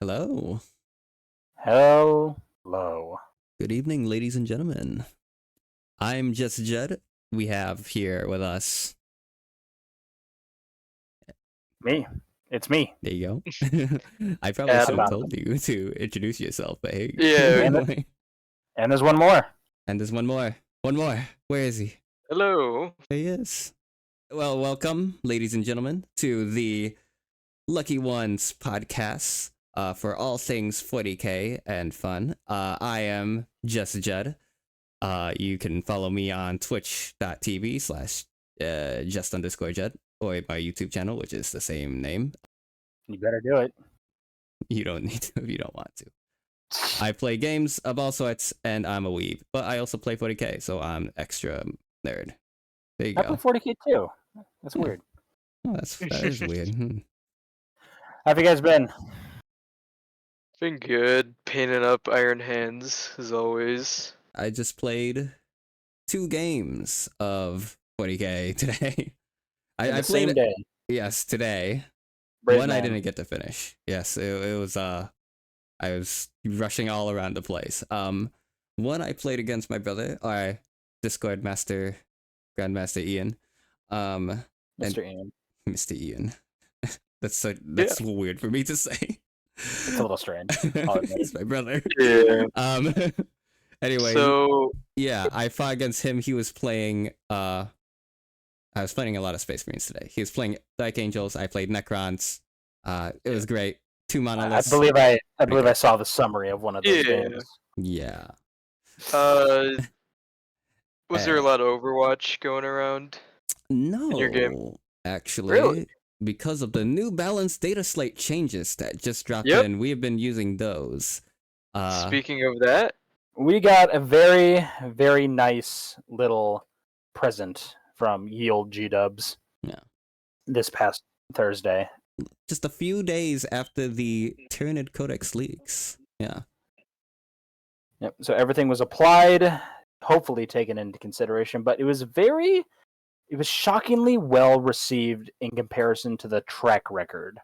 Hello. Hello. Good evening, ladies and gentlemen. I'm Just Jed. We have here with us. Me. It's me. There you go. I probably should have told you to introduce yourself, but hey. Yeah. And there's one more. And there's one more. One more. Where is he? Hello. There he is. Well, welcome, ladies and gentlemen, to the Lucky 1's podcast for all things 40k and fun. I am Just Jed. You can follow me on twitch.tv/just_Jed or my YouTube channel, which is the same name. You better do it. You don't need to if you don't want to. I play games of all sorts, and I'm a weeb, but I also play 40k, so I'm extra nerd. There you I go. play 40k too. That's weird. Oh, that is weird. How have you guys been? Been good. Painting up Iron Hands, as always. I just played 2 games of 40k today. I played same day. Yes, today. Brave One man. I didn't get to finish. Yes, it was I was rushing all around the place. One I played against my brother, our Discord master, Grandmaster Ian. Mr. Ian. Mr. Ian. That's weird for me to say. It's a little strange. He's my brother. Yeah. Anyway, so yeah, I fought against him. He was playing I was playing a lot of Space Marines today. He was playing Dark Angels. I played Necrons. It was great. 2 monoliths. I believe I saw the summary of one of those games. Yeah. was there a lot of Overwatch going around? No. In your game? Actually. Really? Because of the new balanced dataslate changes that just dropped in, we have been using those. Speaking of that, we got a very, very nice little present from Yield G-Dubs. Yeah. This past Thursday. Just a few days after the Tyranid Codex leaks. Yeah. Yep. So everything was applied, hopefully taken into consideration, but it was shockingly well received in comparison to the track record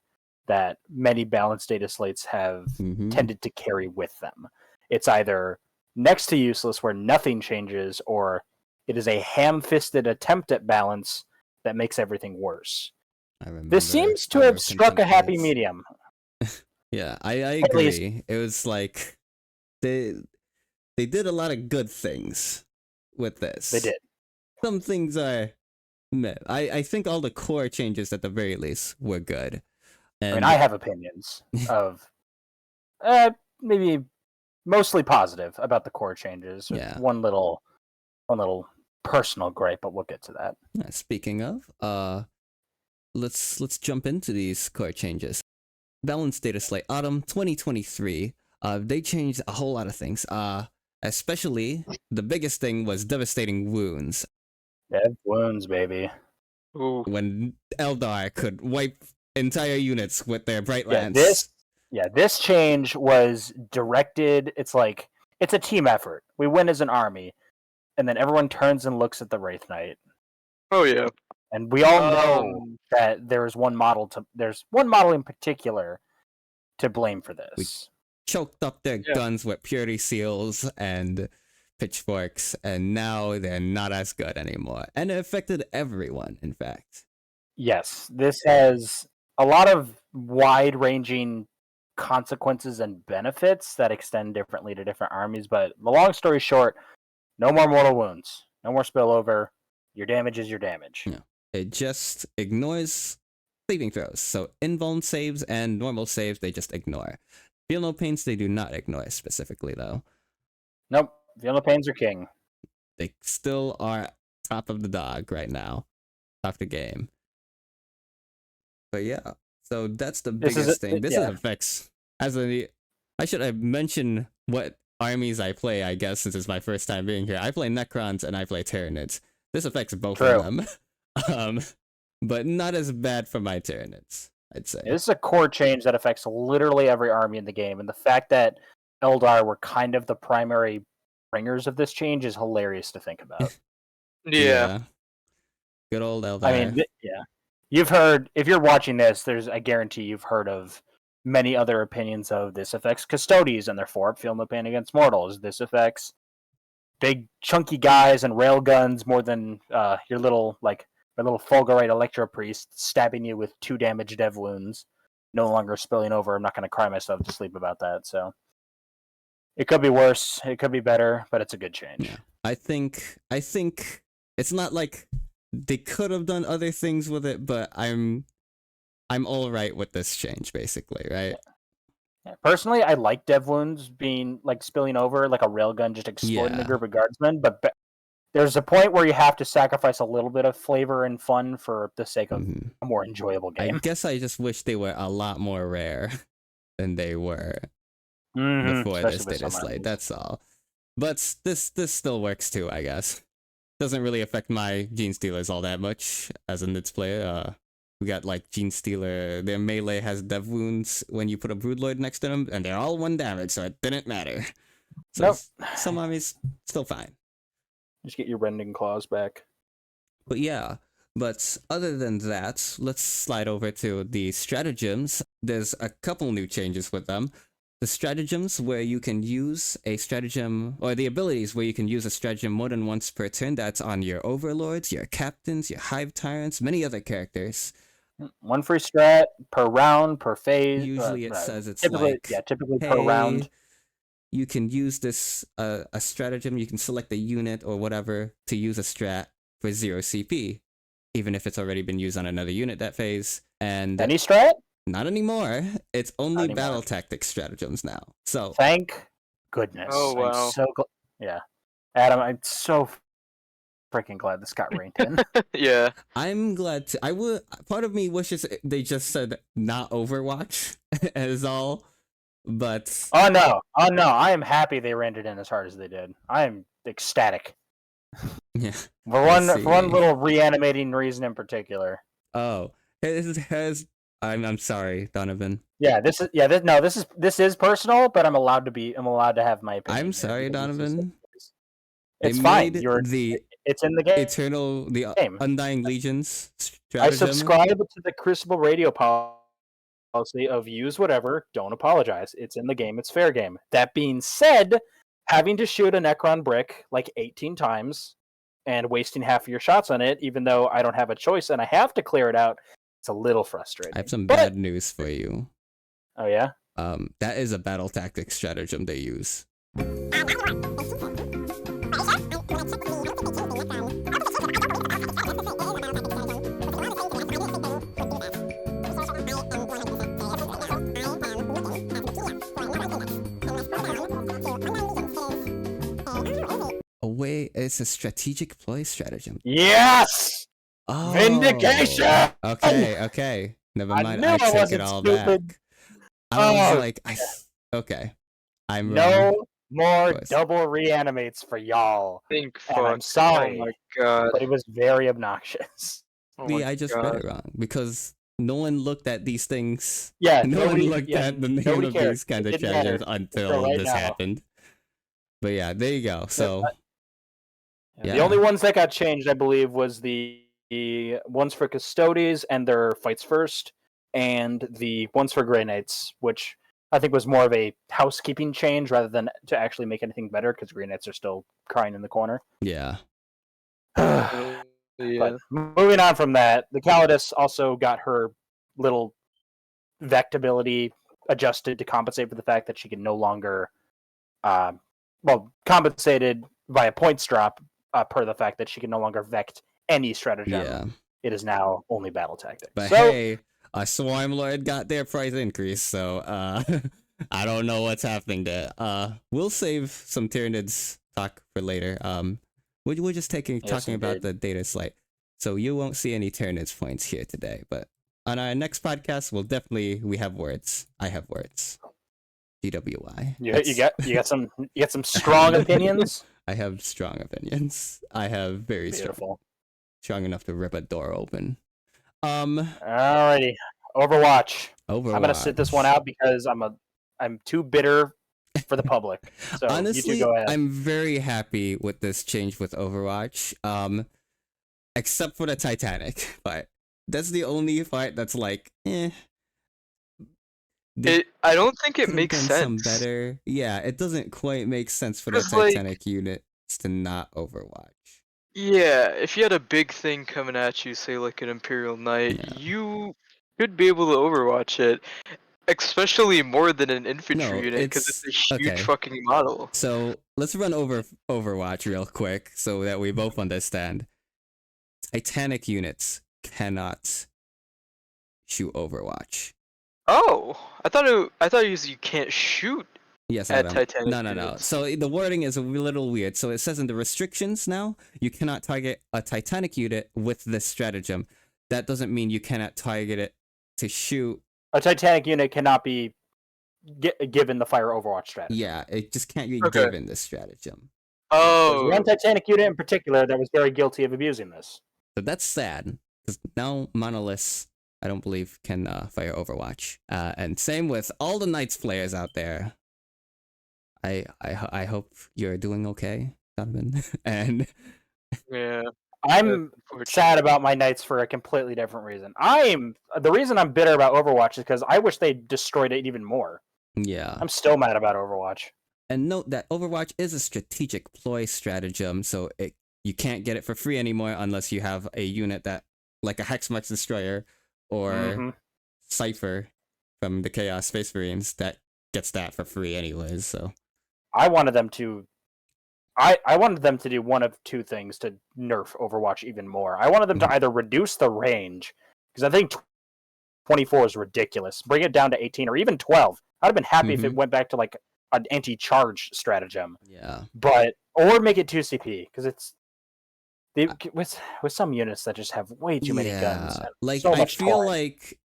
that many balanced data slates have tended to carry with them. It's either next to useless where nothing changes, or it is a ham-fisted attempt at balance that makes everything worse. This seems to have struck a happy medium. Yeah, I agree. It was like they did a lot of good things with this. They did. Some things are I think all the core changes at the very least were good. And I mean, I have opinions of maybe mostly positive about the core changes. Yeah. One little personal gripe, but we'll get to that. Speaking of, let's jump into these core changes. Balanced data slate autumn 2023. They changed a whole lot of things. Especially the biggest thing was devastating wounds. Dev wounds, baby. Ooh. When Eldar could wipe entire units with their bright lance. This change was directed. It's like it's a team effort. We win as an army, and then everyone turns and looks at the Wraith Knight. Oh yeah. And we all know that there's one model in particular to blame for this. We choked up their guns with purity seals and pitchforks, and now they're not as good anymore. And it affected everyone, in fact. Yes, this has a lot of wide-ranging consequences and benefits that extend differently to different armies, but the long story short, no more mortal wounds, no more spillover. Your damage is your damage. Yeah. It just ignores saving throws. So invuln saves and normal saves, they just ignore. Feel no pains, they do not ignore specifically, though. Nope. Feel no pains are king. They still are top of the dog right now. Top of the game. But yeah, so that's the biggest thing. This affects... I should have mentioned what armies I play, I guess, since it's my first time being here. I play Necrons and I play Tyranids. This affects both of them. But not as bad for my Tyranids, I'd say. This is a core change that affects literally every army in the game, and the fact that Eldar were kind of the primary bringers of this change is hilarious to think about. Yeah. Good old Eldar. I mean, yeah. You've heard, if you're watching this, I guarantee you've heard of many other opinions of this affects Custodes and therefore feel no pain against mortals. This affects big chunky guys and railguns more than your little Fulgurite Electro Priest stabbing you with 2 damage dev wounds, no longer spilling over. I'm not going to cry myself to sleep about that. So it could be worse, it could be better, but it's a good change. Yeah. I think it's not like they could have done other things with it, but I'm all right with this change, basically, right? Yeah. Personally, I like dev wounds being like spilling over, like a railgun just exploding a group of guardsmen, but there's a point where you have to sacrifice a little bit of flavor and fun for the sake of a more enjoyable game. I guess I just wish they were a lot more rare than they were before this dataslate. That's all. But this still works too, I guess. Doesn't really affect my Gene Stealers all that much as a Nids player. We got like Gene Stealer, their melee has dev wounds when you put a Broodlord next to them, and they're all 1 damage, so it didn't matter. So some armies still fine. Just get your rending claws back. But yeah, but other than that, let's slide over to the stratagems. There's a couple new changes with them. The stratagems where you can use a stratagem, or the abilities where you can use a stratagem more than once per turn. That's on your overlords, your captains, your hive tyrants, many other characters. 1 free strat per round, per phase. Usually it says it's typically per round. You can use this a stratagem. You can select a unit or whatever to use a strat for 0 CP, even if it's already been used on another unit that phase. And any strat? Not anymore. It's only battle tactics stratagems now. So thank goodness. Oh wow. I'm so yeah, Adam, I'm so freaking glad this got reined in. Yeah. I'm glad to. I would. Part of me wishes they just said not Overwatch as all. But oh no, I am happy they reined it in as hard as they did. I am ecstatic. Yeah. For one little reanimating reason in particular. Oh, I'm sorry, Donovan. Yeah, this is personal, but I'm allowed to have my opinion. I'm sorry, Donovan. It's fine. It's in the game. The Undying Legions stratagem. I subscribe to the Crucible Radio policy of use whatever, don't apologize. It's in the game, it's fair game. That being said, having to shoot a Necron brick like 18 times and wasting half of your shots on it, even though I don't have a choice and I have to clear it out, it's a little frustrating. I have some bad news for you. Oh yeah? That is a battle tactics stratagem they use. It's a strategic play stratagem. Yes! Oh. Vindication! Okay. Never mind. I take it all back. I was like, okay. I'm no more double reanimates for y'all. I'm sorry. Oh my god. But it was very obnoxious. I just read it wrong because no one looked at these things. Yeah, no one looked at the name of these kind of stratagems until this happened. But yeah, there you go. So the only ones that got changed, I believe, was the ones for Custodes and their fights first, and the ones for Grey Knights, which I think was more of a housekeeping change rather than to actually make anything better, because Grey Knights are still crying in the corner. Yeah. But moving on from that, the Calidus also got her little Vect ability adjusted to compensate for the fact that she can no longer, compensated via points drop per the fact that she can no longer Vect any stratagem. Yeah. It is now only battle tactics. But hey, a Swarm Lord got their price increase, so I don't know what's happening there. We'll save some Tyranids talk for later. We're just talking about the data slate, so you won't see any Tyranids points here today. But on our next podcast, we have words. I have words. GWI. You got some strong opinions. I have strong opinions. I have very strong enough to rip a door open. Alrighty, Overwatch. I'm gonna sit this one out because I'm too bitter for the public. So honestly, you two go ahead. I'm very happy with this change with Overwatch. Except for the Titanic fight. That's the only fight that's like, I don't think it Could have makes done sense. some better. Yeah, it doesn't quite make sense for the 'Cause, like- Titanic units to not Overwatch. Yeah, if you had a big thing coming at you, say like an Imperial Knight, Yeah. you should be able to Overwatch it. Especially more than an infantry No, unit, because it's a huge okay. fucking model. So let's run over Overwatch real quick so that we both understand. Titanic units cannot shoot Overwatch. Oh, I thought it was you can't shoot Yes, at Adam. Titanic No. units. So the wording is a little weird. So it says in the restrictions now, you cannot target a Titanic unit with this stratagem. That doesn't mean you cannot target it to shoot. A Titanic unit cannot be given the fire Overwatch strategy. Yeah, it just can't be given this stratagem. Oh. There's one Titanic unit in particular that was very guilty of abusing this. So that's sad, because now monoliths, I don't believe, can fire Overwatch. And same with all the Knights players out there. I hope you're doing okay, Donovan. And Yeah. I'm sad about my Knights for a completely different reason. The reason I'm bitter about Overwatch is because I wish they destroyed it even more. yeah. I'm still mad about Overwatch. And note that Overwatch is a strategic ploy stratagem, so you can't get it for free anymore unless you have a unit that, like a Hexmarks Destroyer or Cypher from the Chaos Space Marines, that gets that for free anyways. So I wanted them to. I wanted them to do one of two things to nerf Overwatch even more. I wanted them to either reduce the range, because I think 24 is ridiculous. Bring it down to 18 or even 12. I'd have been happy if it went back to like an anti-charge stratagem. Yeah. Or make it 2 CP, because with some units that just have way too many guns. Like so I much feel toy. like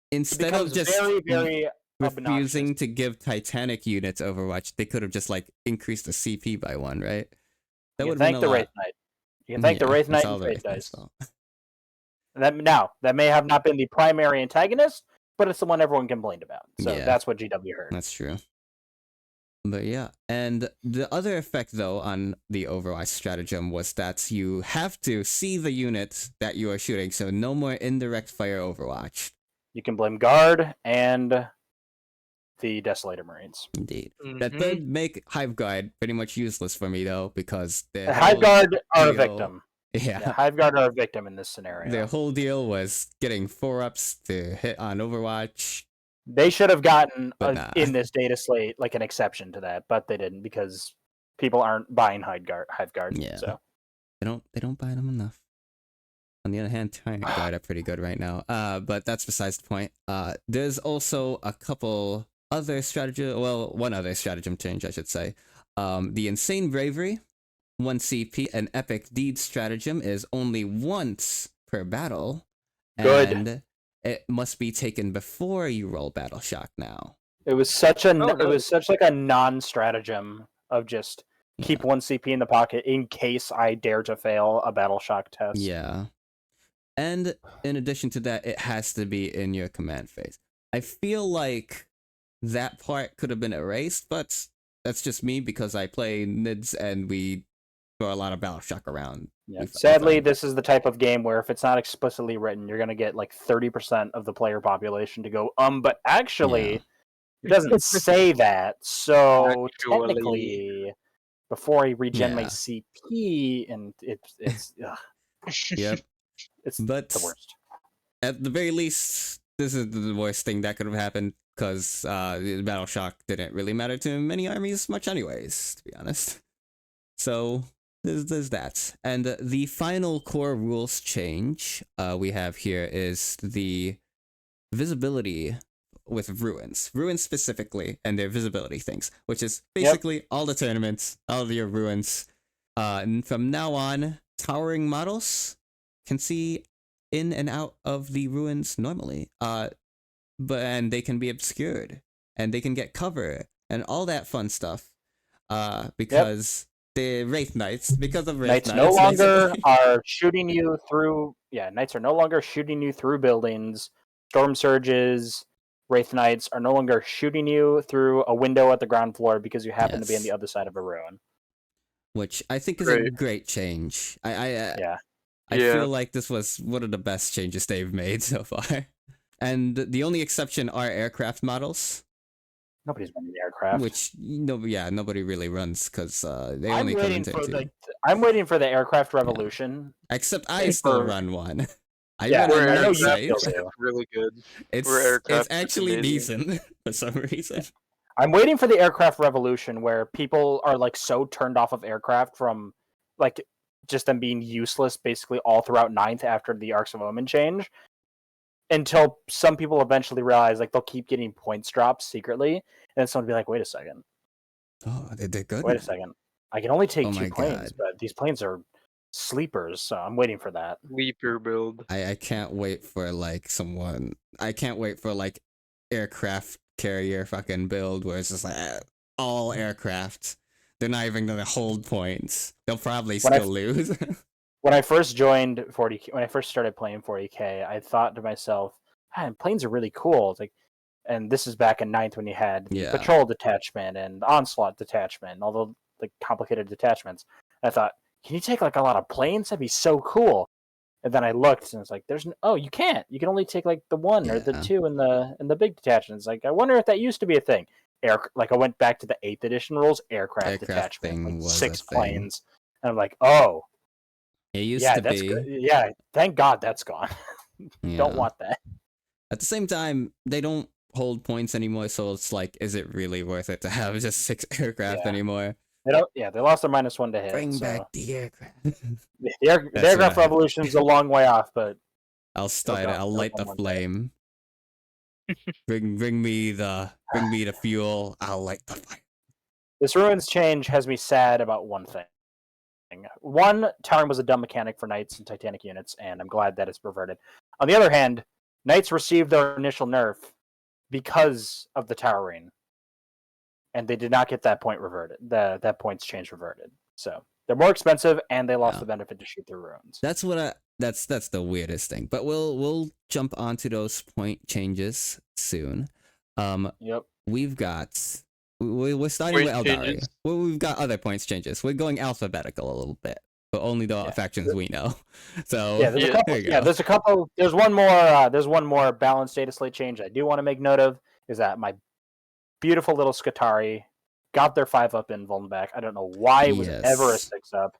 instead of just very refusing obnoxious. to give Titanic units Overwatch, they could have just like increased the CP by 1, right? That You would can thank the Wraith Knight. You can thank the Wraith Knight and Fate Dice. That may have not been the primary antagonist, but it's the one everyone complained about. So that's what GW heard. That's true. But yeah, and the other effect though on the Overwatch stratagem was that you have to see the unit that you are shooting, so no more indirect fire Overwatch. You can blame Guard and the Desolator Marines. Indeed. That did make Hive Guard pretty much useless for me though, because the Hive Guard are a victim. Yeah, Hive Guard are a victim in this scenario. Their whole deal was getting 4-ups to hit on Overwatch. They should have gotten in this data slate like an exception to that, but they didn't because people aren't buying Hive Guard. Yeah, so they don't buy them enough. On the other hand, Tyrant Guard are pretty good right now. But that's besides the point. There's also a couple other one other stratagem change, I should say. The Insane Bravery, 1 CP, an Epic Deed stratagem is only once per battle. Good. And it must be taken before you roll Battle Shock now. It was such a non-stratagem of just keep 1 CP in the pocket in case I dare to fail a Battle Shock test. Yeah. And in addition to that, it has to be in your command phase. I feel like that part could have been erased, but that's just me because I play NIDS and we throw a lot of Battle Shock around. Yeah. Sadly, this is the type of game where if it's not explicitly written, you're going to get like 30% of the player population to go, but actually, it doesn't say that. So technically, before I regen my CP, and it's Yep. It's but the worst. At the very least, this is the worst thing that could have happened because the Battle Shock didn't really matter to many armies much anyways, to be honest. So there's that. And the final core rules change we have here is the visibility with ruins specifically, and their visibility things, which is basically all the tournaments, all of your ruins. From now on, towering models can see in and out of the ruins normally, and they can be obscured, and they can get cover, and all that fun stuff, because the Wraith Knights, because of Wraith Knights no longer are shooting you through. Yeah, Knights are no longer shooting you through buildings. Storm Surges, Wraith Knights are no longer shooting you through a window at the ground floor because you happen to be on the other side of a ruin. Which I think is a great change. I feel like this was one of the best changes they've made so far. And the only exception are aircraft models, Nobody's running the aircraft. which nobody really runs because they only come in turn 2. I'm waiting for the aircraft revolution. Except I still run one. I Yeah, run We're a I know nerf you save. still do. really good. It's aircraft, it's actually amazing. decent for some reason. I'm waiting for the aircraft revolution where people are like so turned off of aircraft from like just them being useless basically all throughout 9th after the Arcs of Omen change, until some people eventually realize like they'll keep getting points drops secretly, and then someone will be like, wait a second. Oh, they're good. Wait a second. I can only take Oh 2 my planes, God. but these planes are sleepers, so I'm waiting for that. Leaper build. I can't wait for like someone. I can't wait for like aircraft carrier fucking build where it's just like all aircraft. They're not even gonna hold points. They'll probably still lose. When I first joined 40K, when I first started playing 40K, I thought to myself, man, planes are really cool. It's like, and this is back in 9th when you had the patrol detachment and onslaught detachment and all the like complicated detachments. And I thought, can you take like a lot of planes? That'd be so cool. And then I looked and it's like, you can't. You can only take like the 1 or the 2 in the big detachments. Like, I wonder if that used to be a thing. Like I went back to the 8th edition rules, aircraft detachment, like 6 planes, and I'm like, oh, it used to that's be. good. Yeah, thank God that's gone. Don't want that. At the same time, they don't hold points anymore, so it's like, is it really worth it to have just 6 aircraft anymore? They don't. Yeah, they lost their -1 to hit. Bring back the aircraft. The aircraft revolution is a long way off, but I'll start it. I'll light the flame. bring me the fuel. I'll light the fire. This ruins change has me sad about one thing. One, towering was a dumb mechanic for knights and titanic units, and I'm glad that it's reverted. On the other hand, knights received their initial nerf because of the towering, and they did not get that point reverted. That points change reverted. So they're more expensive, and they lost the benefit to shoot through ruins. That's what that's the weirdest thing. But we'll jump onto those point changes soon. Yep. We've got. We're starting with Eldari. Well, we've got other points changes. We're going alphabetical a little bit, but only the factions we know. So there's a couple. There's a couple. There's one more. There's one more balanced data slate change I do want to make note of. Is that my beautiful little Skitarii got their 5-up in Volnback. I don't know why it was ever a 6-up.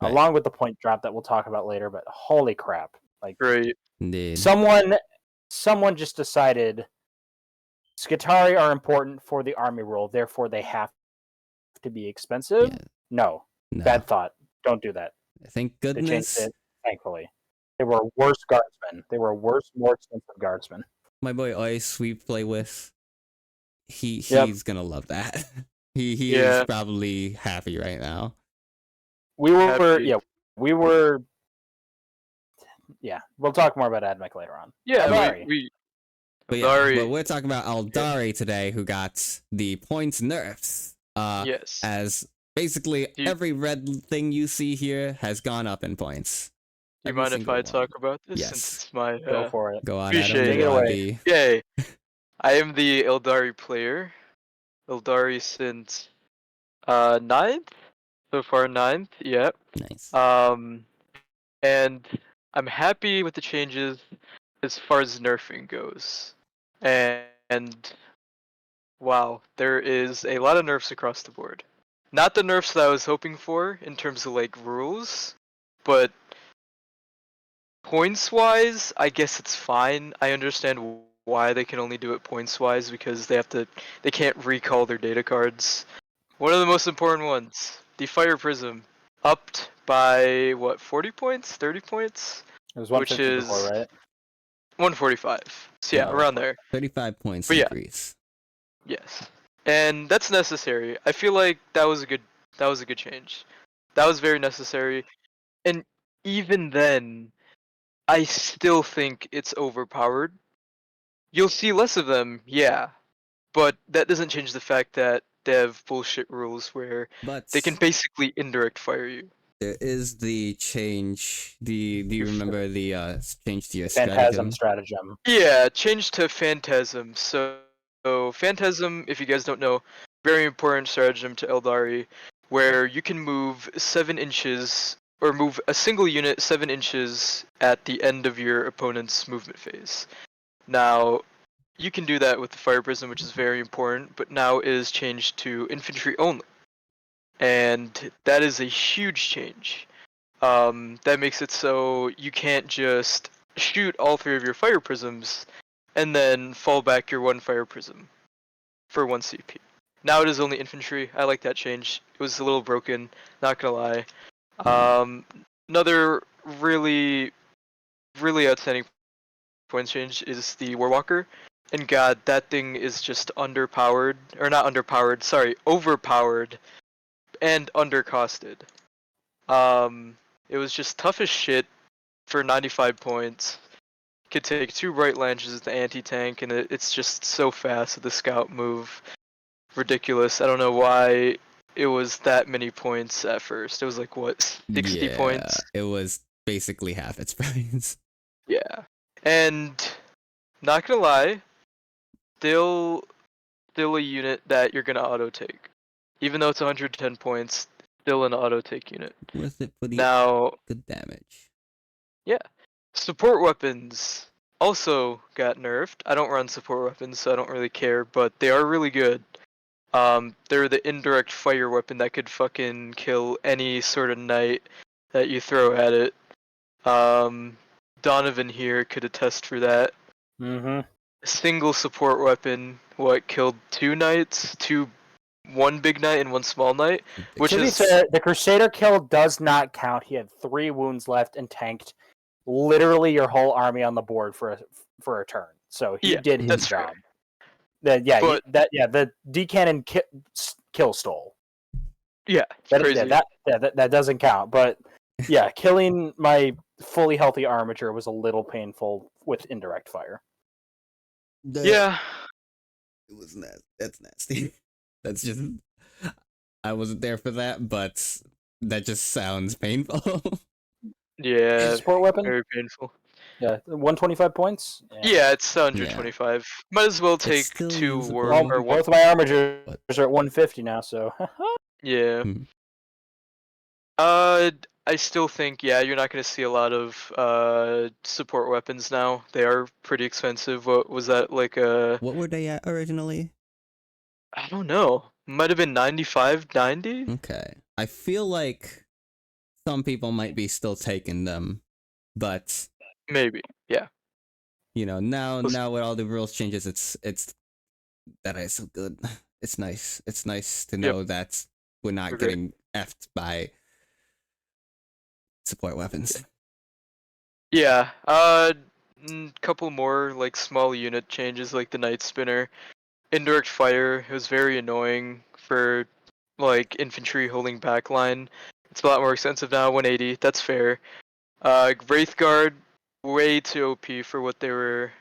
Right. Along with the point drop that we'll talk about later, but holy crap! Like, someone just decided Skitarii are important for the army rule, therefore they have to be expensive. No, bad thought. Don't do that. Thank goodness. They changed it, thankfully. They were worse guardsmen. They were worse, more expensive guardsmen. My boy Ice, we play with. He's gonna love that. He is probably happy right now. We were we'll talk more about Admech later on. But we're talking about Eldari today, who got the points nerfs. As basically every red thing you see here has gone up in points. Do you mind if I talk about this? Yes. Since it's my, go for it. Go on, Adam. Take it away. Yay! I am the Eldari player. Eldari since 9th? So far 9th, yep. Nice. And I'm happy with the changes as far as nerfing goes. And wow, there is a lot of nerfs across the board. Not the nerfs that I was hoping for in terms of like rules, but points wise, I guess it's fine. I understand why they can only do it points wise, because they can't recall their data cards. One of the most important ones, the Fire Prism, upped by what, 40 points, 30 points? It was 150 before, right? 145. So yeah, around there. 35 points increase. Yes. And that's necessary. I feel like that was a good change. That was very necessary. And even then, I still think it's overpowered. You'll see less of them, yeah. But that doesn't change the fact that they have bullshit rules where they can basically indirect fire you. There is the change. Do you remember the change to your stratagem? Yeah, change to Phantasm. So Phantasm, if you guys don't know, very important stratagem to Eldari, where you can move 7 inches or move a single unit 7 inches at the end of your opponent's movement phase. Now, you can do that with the Fire Prism, which is very important, but now it is changed to infantry only. And that is a huge change. That makes it so you can't just shoot all 3 of your Fire Prisms and then fall back your 1 Fire Prism for 1 CP. Now it is only infantry. I like that change. It was a little broken, not gonna lie. Another really outstanding point change is the Warwalker. And god, that thing is just underpowered. Or not underpowered, sorry, overpowered and undercosted. It was just tough as shit for 95 points. Could take 2 right lances with the anti-tank, and it's just so fast with the scout move. Ridiculous. I don't know why it was that many points at first. It was like, what, 60 points? It was basically half its price. Yeah. And, not gonna lie, still a unit that you're gonna auto-take. Even though it's 110 points, still an auto-take unit. Worth it for the Now, good damage. yeah. Support weapons also got nerfed. I don't run support weapons, so I don't really care, but they are really good. They're the indirect fire weapon that could fucking kill any sort of knight that you throw at it. Donovan here could attest for that. Mm-hmm. A single support weapon, killed 2 knights? 1 big knight and 1 small knight? Which to be fair, the Crusader kill does not count. He had 3 wounds left and tanked literally your whole army on the board for a turn. So he did his job. The D-cannon kill stole. Yeah, crazy. That doesn't count. But yeah, killing my fully healthy armature was a little painful with indirect fire. Yeah. It was nasty. That's nasty. That's just... I wasn't there for that, but that just sounds painful. Yeah, support weapon? very painful. Yeah, 125 points? Yeah, it's 125. Might as well take 2 or both of my armatures are at 150 now, so... yeah. I still think, you're not going to see a lot of support weapons now. They are pretty expensive. What was that, like a... What were they at originally? I don't know. Might have been 95, 90? Okay. I feel like some people might be still taking them, but... Maybe, yeah. You know, now with all the rules changes, it's that is so good. It's nice. It's nice to know that we're not getting effed by support weapons. Yeah. Couple more like small unit changes, like the Night Spinner, indirect fire. It was very annoying for like infantry holding back line. It's a lot more expensive now. 180. That's fair. Wraith Guard, way too OP for what they were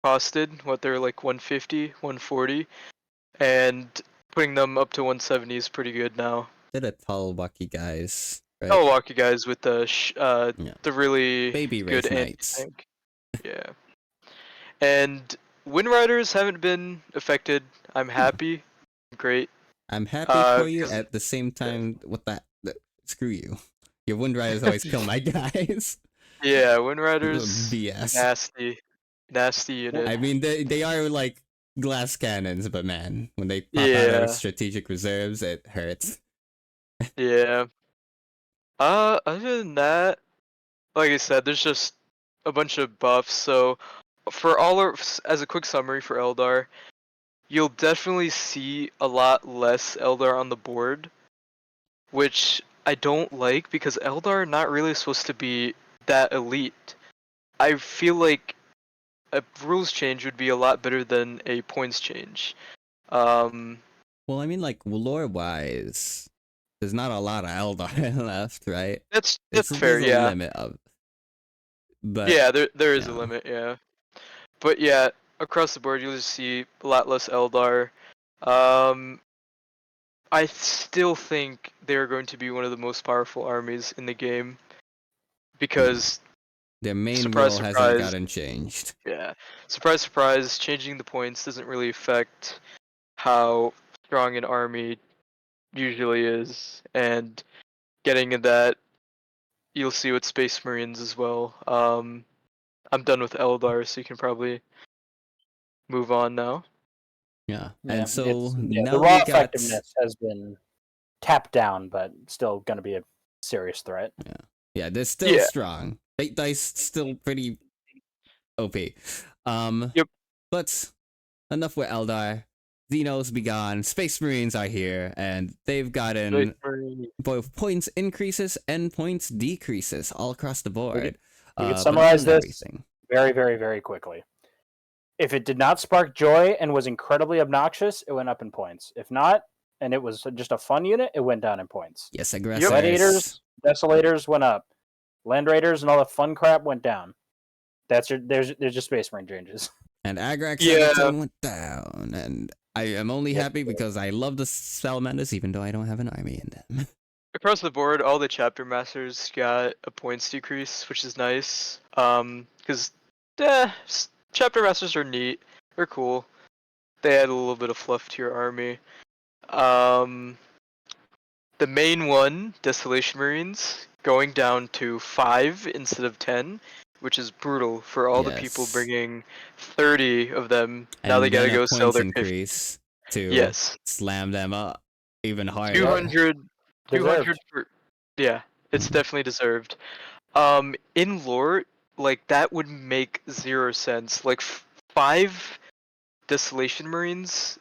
costed. What they're like 150, 140, and putting them up to 170 is pretty good now. They're the tall, wacky guys. Right? Tall, wacky guys with the really baby good knights. Yeah. And Wind Riders haven't been affected. I'm happy. Great. I'm happy for you. At the same time, screw you. Your Wind Riders always kill my guys. Yeah, Wind Riders. BS. Nasty unit. I mean, they are like glass cannons, but man, when they pop out of strategic reserves, it hurts. Yeah. Other than that, like I said, there's just a bunch of buffs. So, as a quick summary for Eldar, you'll definitely see a lot less Eldar on the board, which I don't like because Eldar are not really supposed to be that elite. I feel like a rules change would be a lot better than a points change. Well, I mean, like lore-wise, there's not a lot of Eldar left, right? That's fair. There's a limit of. But yeah, there is a limit. Yeah, but yeah, across the board you'll just see a lot less Eldar. I still think they're going to be one of the most powerful armies in the game because their main role hasn't gotten changed. Yeah, surprise, changing the points doesn't really affect how strong an army usually is, and getting in that, you'll see with Space Marines as well. I'm done with Eldar, so you can probably move on now. Yeah, and so now the raw we got effectiveness has been tapped down, but still going to be a serious threat. Yeah, they're still strong. Fate dice still pretty OP. Yep. But enough with Eldar. Xenos be gone. Space Marines are here, and they've gotten both points increases and points decreases all across the board. We could summarize this very, very, very quickly. If it did not spark joy and was incredibly obnoxious, it went up in points. If not, and it was just a fun unit, it went down in points. Yes, aggressors. Gladiators, Desolators went up. Land Raiders and all the fun crap went down. There's just Space Marine changes. And Agrax went down, and I am only happy because I love the Salamanders, even though I don't have an army in them. Across the board, all the chapter masters got a points decrease, which is nice. Because chapter masters are neat. They're cool. They add a little bit of fluff to your army. The main one, Desolation Marines, going down to 5 instead of 10, which is brutal for all the people bringing 30 of them. And now they gotta go sell their increase to slam them up even harder. 200 for, it's definitely deserved. In lore, like that would make 0 sense. Like 5 Desolation Marines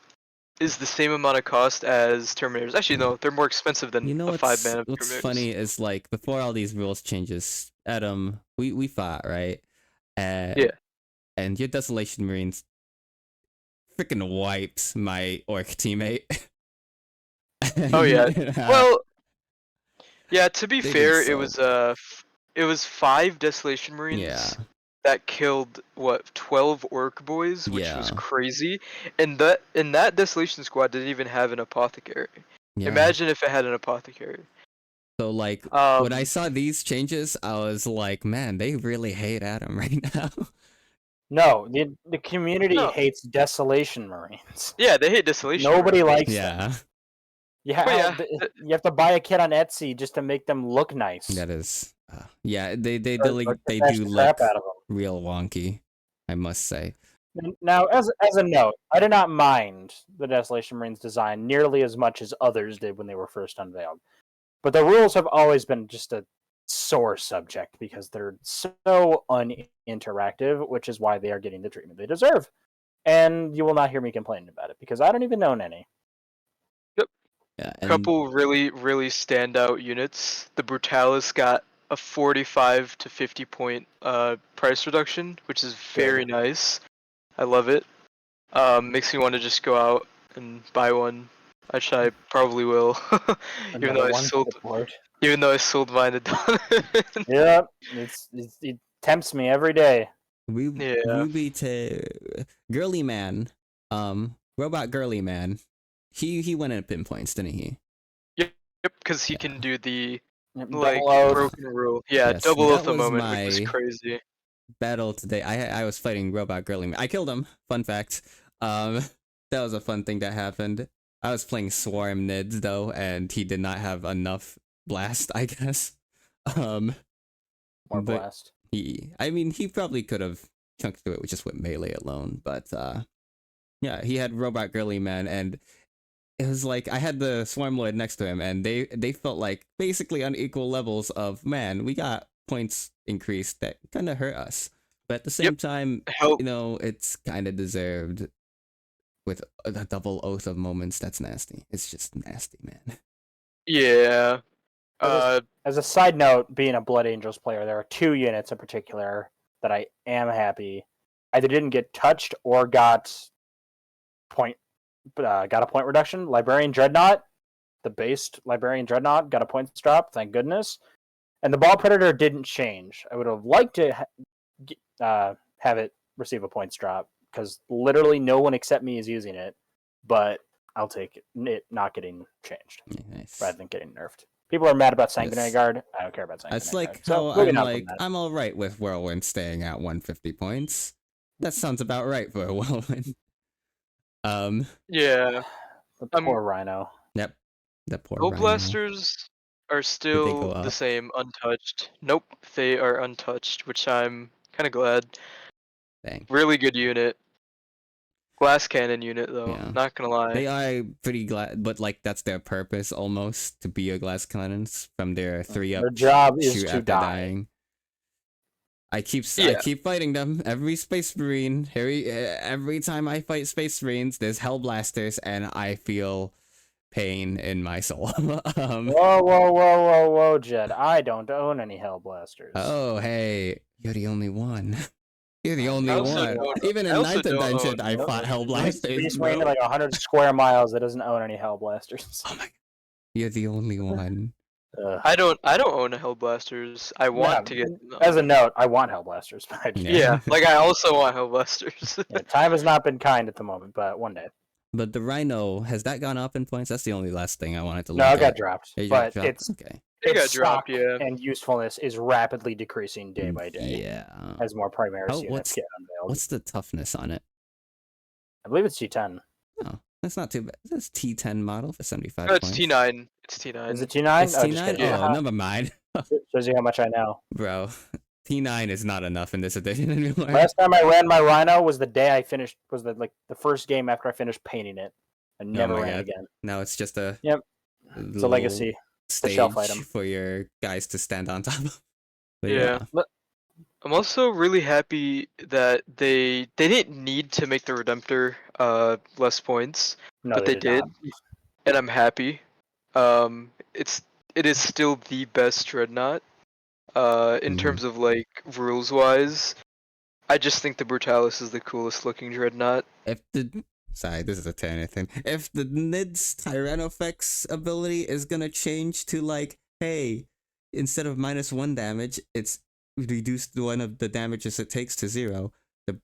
is the same amount of cost as Terminators. Actually, no, they're more expensive than a 5-man of What's Terminators. funny is, like, before all these rules changes, Adam, we fought, right? And your Desolation Marines freaking wiped my Orc teammate. Oh yeah. Well, yeah. To be fair, it was 5 Desolation Marines that killed 12 Orc boys, which was crazy. And that Desolation squad didn't even have an apothecary. Imagine if it had an apothecary. So, like, when I saw these changes, I was like, man, they really hate Adam right now. No, the community hates Desolation Marines. Yeah, they hate Desolation Nobody Marines. likes them. You have to buy a kit on Etsy just to make them look nice. That is, they do look real wonky, I must say. Now, as a note, I did not mind the Desolation Marines design nearly as much as others did when they were first unveiled. But the rules have always been just a sore subject because they're so uninteractive, which is why they are getting the treatment they deserve. And you will not hear me complaining about it because I don't even own any. Yeah, couple really, really standout units. The Brutalis got a 45 to 50 point price reduction, which is very nice. I love it. Makes me want to just go out and buy one. Which I probably will. even though I sold mine to Donovan. Yeah, it tempts me every day. We beat Girly Man, Robot Girly Man. He went up in points, didn't he? Yep, because he can do the broken rule. Yeah, double oath a moment, which is crazy. Battle today. I was fighting Robot Girly Man. I killed him. Fun fact. That was a fun thing that happened. I was playing Swarm Nids though, and he did not have enough blast, I guess. More blast. He probably could have chunked through it just with melee alone, but he had Robot Girly Man, and it was like I had the Swarm Lord next to him, and they felt like basically on equal levels of, man, we got points increased that kind of hurt us, but at the same time, it's kind of deserved. With a double oath of moments, that's nasty. It's just nasty, man. Yeah. As a side note, being a Blood Angels player, there are 2 units in particular that I am happy either didn't get touched or got a point reduction. Librarian Dreadnought, the based Librarian Dreadnought, got a points drop. Thank goodness. And the Ball Predator didn't change. I would have liked to have it receive a points drop, because literally no one except me is using it, but I'll take it not getting changed rather than getting nerfed. People are mad about Sanguinary Guard. I don't care about Sanguinary Guard. It's like how I'm all right with Whirlwind staying at 150 points. That sounds about right for a Whirlwind. Yeah. The poor Rhino. Yep. The poor Gold Rhino. Blasters are still the same, untouched. Nope, they are untouched, which I'm kind of glad. Dang. Really good unit. glass cannon unit though. Yeah. Not gonna lie. They are pretty glad, but like that's their purpose almost, to be a glass cannons from their 3-up. Their job is shoot to after die. dying. I keep fighting them. Every Space Marine, every time I fight Space Marines, there's Hellblasters, and I feel pain in my soul. Whoa, Jed! I don't own any Hellblasters. Oh, hey, you're the only one. You're the only also one. don't- Even I in also 9th don't Dungeon, own I fought Hellblasters. Beast Marine like 100 square miles that doesn't own any Hellblasters. Oh my god, you're the only one. I don't own Hellblasters. I want to get them. As a note, I want Hellblasters, but Yeah, like I also want Hellblasters. yeah, time has not been kind at the moment, but one day. But the Rhino, has that gone up in points? That's the only last thing I wanted to look No, at. it got dropped, It but dropped? its okay. It got its dropped, stock yeah. and usefulness is rapidly decreasing day by day Yeah. as more Primaris Oh, units get unveiled. What's the toughness on it? I believe it's T10. Oh, that's not too bad. That's T10 model for 75 No, it's points. T9. It's T9. Is it T9? It's Oh, just T9? kidding. Oh, never mind. Shows you how much I know. Bro, T9 is not enough in this edition anymore. Last time I ran my Rhino was the day I finished. Was the first game after I finished painting it. I never my ran God. again. Now it's just a Yep. It's a legacy. stage shelf item. for your guys to stand on top of. But Yeah. I'm also really happy that they didn't need to make the Redemptor less points, No, but they did, not. and I'm happy. It is still the best Dreadnought. In terms of like rules wise, I just think the Brutalis is the coolest looking Dreadnought. Sorry, this is a Tyranno thing. If the Nid's Tyrannofex ability is gonna change to like, hey, instead of -1 damage, it's reduced one of the damages it takes to 0. The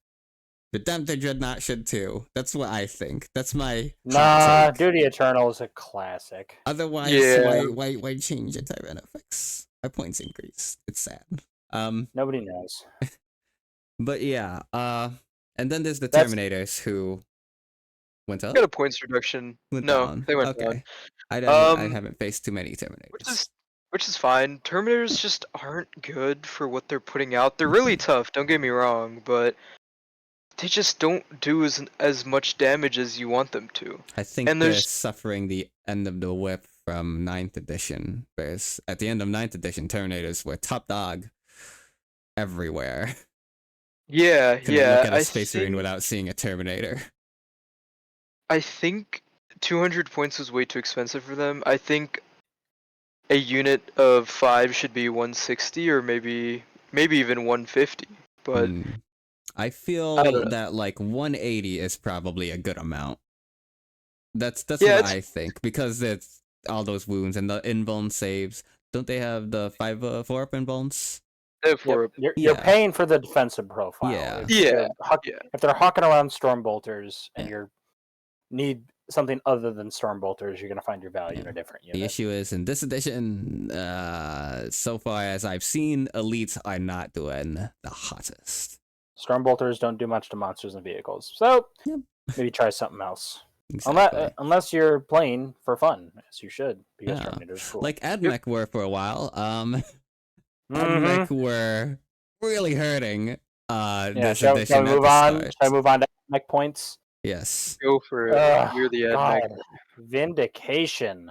Redemptor Dreadnought should too. That's what I think. That's my Nah, take. Duty Eternal is a classic. Otherwise, Yeah. why change a Tyrannofex? My points increase. It's sad. Nobody knows. But yeah, and then there's the That's- Terminators who went up. Got a points reduction. Went No, down. they went okay. down. I haven't faced too many Terminators. Which is fine. Terminators just aren't good for what they're putting out. They're really tough, don't get me wrong, but they just don't do as much damage as you want them to. I think and they're there's- suffering the end of the whip from 9th edition. Whereas at the end of 9th edition, Terminators were top dog everywhere. Yeah, Couldn't yeah. look at a Space Marine without seeing a Terminator. I think 200 points was way too expensive for them. I think a unit of 5 should be 160 or maybe even 150. But I feel I don't know. that like 180 is probably a good amount. That's Yeah, what I think, because it's all those wounds and the invuln saves. Don't they have the 4-up invulns? therefore, You're Yeah. paying for the defensive profile. Yeah. If they're hawking around Stormbolters and Yeah. you need something other than Stormbolters, you're gonna find your value in a different The unit. issue is in this edition, so far as I've seen, elites are not doing the hottest. Stormbolters don't do much to monsters and vehicles, so Yep. maybe try something else. Exactly. Unless you're playing for fun, as you should, because Yeah. Terminator's cool. Like AdMech were for a while. Mhm. AdMech were really hurting. Yeah, This shall edition we at move the on? start. Shall I move on to mech points? Yes. go for it. Ugh, You're the God. admin. Vindication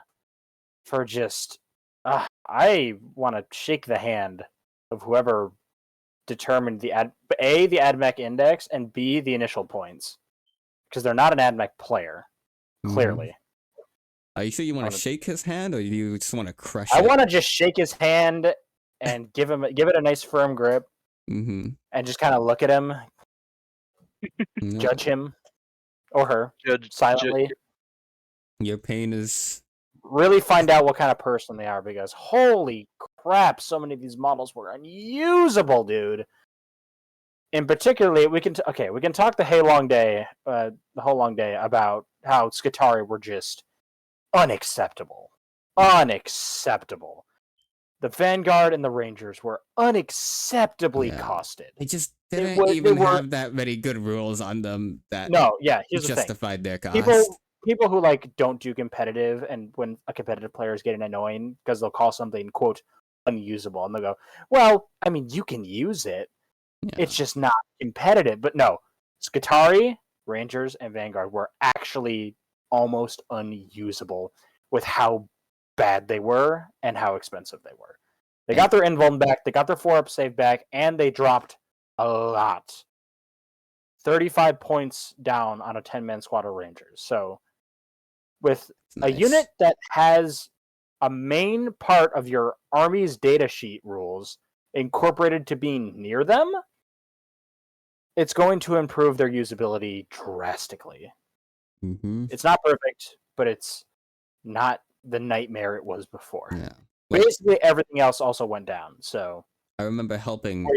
for just. I want to shake the hand of whoever determined the AdMech index and B the initial points, because they're not an AdMech player. Clearly, Are you sure you want to shake his hand, or you just want to crush I it? want to just shake his hand and give it a nice firm grip, Mm-hmm. and just kind of look at him, No. judge him or her Judge silently. Your pain is. Really find out what kind of person they are, because holy crap, so many of these models were unusable, dude. And particularly, we can talk the whole long day about how Skitarii were just unacceptable. The Vanguard and the Rangers were unacceptably Yeah. costed. They just They didn't were- even they were- have that many good rules on them that No, yeah, here's the thing. justified their cost. People who like don't do competitive, and when a competitive player is getting annoying because they'll call something quote unusable, and they'll go, "Well, I mean, you can use it. Yeah. It's just not competitive." But no, Skitarii Rangers and Vanguard were actually almost unusable with how bad they were and how expensive they were. They got their invuln back, they got their 4-up save back, and they dropped a lot. 35 points down on a 10-man squad of Rangers. So with a unit that has a main part of your army's datasheet rules incorporated to being near them, it's going to improve their usability drastically. Mm-hmm. It's not perfect, but it's not the nightmare it was before. Yeah. Basically, everything else also went down. So I remember helping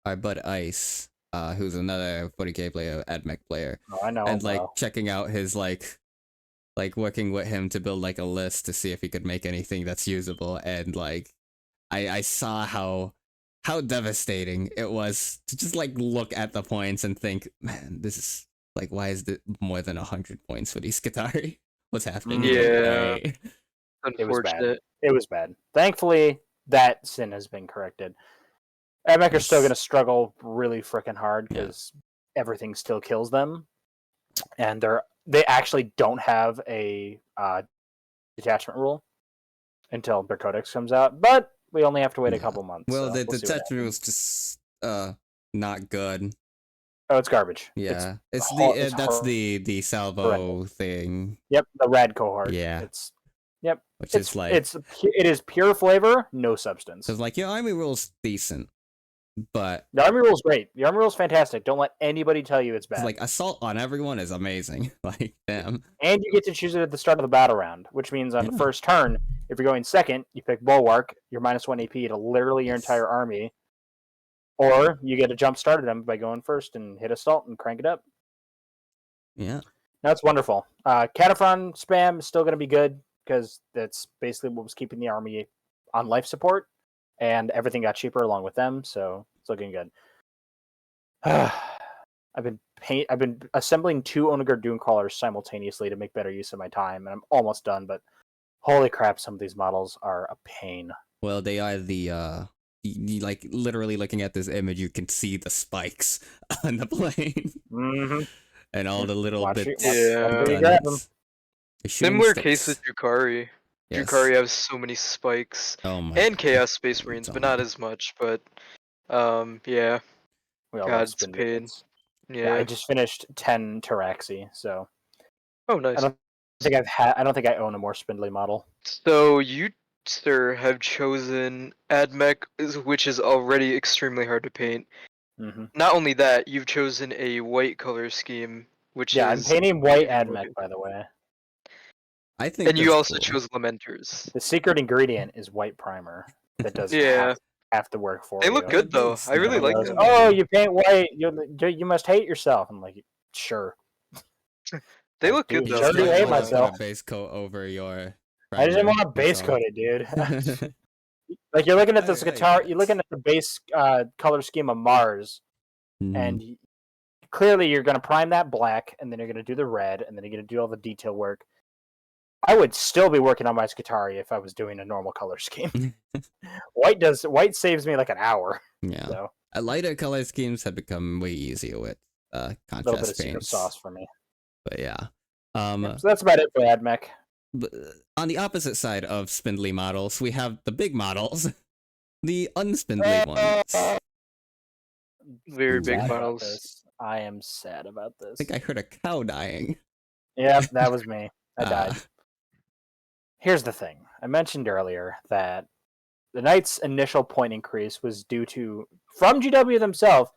our bud Ice, who's another 40k player, AdMech player. Oh, I know. And checking out his like working with him to build like a list to see if he could make anything that's usable. And like I saw how devastating it was to just like look at the points and think, man, this is like, why is it more than 100 points for these Skitarii? What's happening? Yeah. Unfortunate. It was bad. Thankfully, that sin has been corrected. AdMech are still going to struggle really freaking hard because everything still kills them, and they actually don't have a detachment rule until their codex comes out. But we only have to wait a couple months. Well, so the detachment rule is just not good. Oh, it's garbage. Yeah, that's the salvo thing. Yep, the rad cohort. Yeah, which is like it is pure flavor, no substance. Because like your army rule's decent, but the army rule's great. The army rule's fantastic. Don't let anybody tell you it's bad. Like assault on everyone is amazing. Like damn. And you get to choose it at the start of the battle round, which means on the first turn, if you're going second, you pick Bulwark. You're -1 AP to literally your entire army. Or you get to jump start at them by going first and hit assault and crank it up. Yeah. That's wonderful. Cataphren spam is still going to be good because that's basically what was keeping the army on life support, and everything got cheaper along with them, so it's looking good. I've been assembling 2 Onager Doomcrawlers simultaneously to make better use of my time, and I'm almost done, but holy crap, some of these models are a pain. Well, they are the like literally looking at this image, you can see the spikes on the plane. Mm-hmm. And all the little bits. Similar case with Drukhari. Yes. Drukhari has so many spikes. And Chaos Space Marines, but not as much. But yeah. God, it's a pain. Yeah. I just finished 10 Taraxi, so. Oh, nice. I don't think I own a more spindly model. So you, sir, have chosen AdMech, which is already extremely hard to paint. Mm-hmm. Not only that, you've chosen a white color scheme, which is... I'm painting white AdMech, by the way. I think. And you also chose Lamenters. The secret ingredient is white primer that does have to work for you. They look good, though. I really like them. Oh, you paint white. You must hate yourself. I'm like, sure. They look good, though. I sure do hate myself. A base coat over your... I didn't want to base coat it, dude. Like you're looking at this guitar, you're looking at the base color scheme of Mars, and clearly you're going to prime that black, and then you're going to do the red, and then you're going to do all the detail work. I would still be working on my Skitarii if I was doing a normal color scheme. White saves me like an hour. Yeah. So. Lighter color schemes have become way easier with contrast paints. A little bit of secret sauce for me. But yeah. So that's about it for AdMech. But on the opposite side of spindly models, we have the big models, the unspindly ones. Very big models. I am sad about this. I think I heard a cow dying. Yep, that was me. I died. Here's the thing. I mentioned earlier that the Knight's initial point increase was due to, from GW themselves,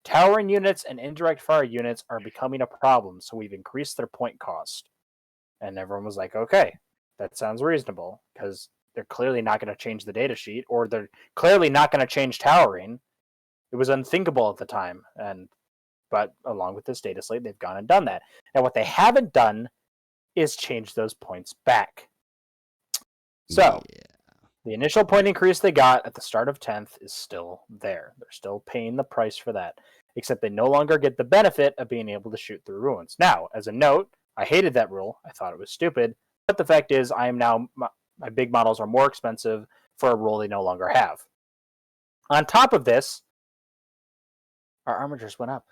towering units and indirect fire units are becoming a problem, so we've increased their point cost. And everyone was like, okay, that sounds reasonable, because they're clearly not going to change the datasheet, or they're clearly not going to change towering. It was unthinkable at the time, but along with this data slate, they've gone and done that. Now, what they haven't done is change those points back. So, the initial point increase they got at the start of 10th is still there. They're still paying the price for that, except they no longer get the benefit of being able to shoot through ruins. Now, as a note, I hated that rule. I thought it was stupid. But the fact is, I am now my big models are more expensive for a rule they no longer have. On top of this, our armatures went up.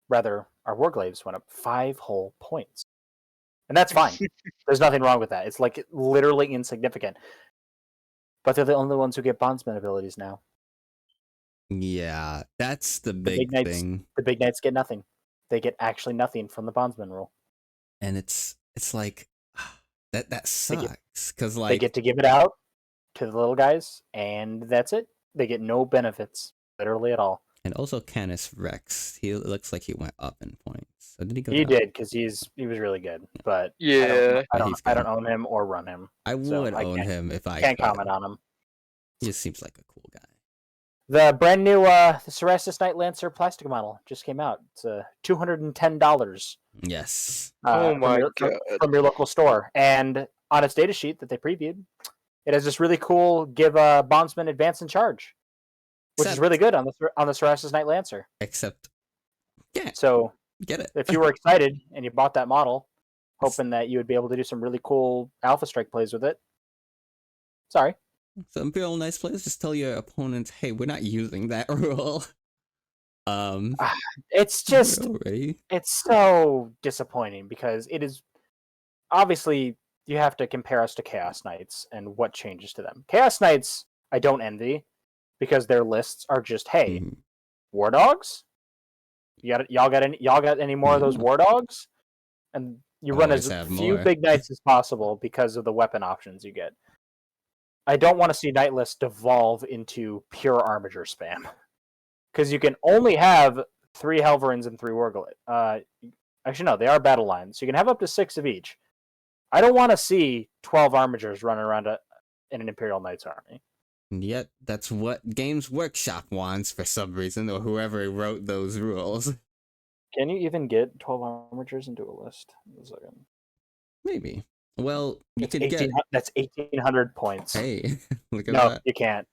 Rather, our Warglaives went up 5 whole points. And that's fine. There's nothing wrong with that. It's like literally insignificant. But they're the only ones who get bondsman abilities now. Yeah, that's the big thing. The big knights get nothing. They get actually nothing from the bondsman rule. And it's like that sucks because like they get to give it out to the little guys, and that's it. They get no benefits, literally at all. And also Canis Rex, he looks like he went up in points. So did he go? He down? did because he was really good, but yeah, I don't own him or run him. I would own him if I can't comment on him. He just seems like a cool guy. The brand new the Cerastus Knight Lancer plastic model just came out. It's $210. Yes. Oh my god! From your local store, and on its data sheet that they previewed, it has this really cool give bondsman advance and charge, which is really good on the Cerastus Knight Lancer. Except, yeah. So get it. If you were excited and you bought that model, hoping that you would be able to do some really cool Alpha Strike plays with it. Sorry. So Imperial Knights players, just tell your opponents, hey, we're not using that rule. It's just it's so disappointing because it is obviously you have to compare us to Chaos Knights and what changes to them. Chaos Knights I don't envy because their lists are just War Dogs. Y'all got any more of those War Dogs? And you run as few big knights as possible because of the weapon options you get. I don't want to see Knight lists devolve into pure Armiger spam. Because you can only have 3 Helverins and 3 Warglaives. Actually, no, they are battle lines. So you can have up to 6 of each. I don't want to see 12 Armigers running around in an Imperial Knights army. And yet, that's what Games Workshop wants for some reason, or whoever wrote those rules. Can you even get 12 Armigers into a list? Maybe. Well, you could get... That's 1,800 points. Hey, look at that. No, you can't.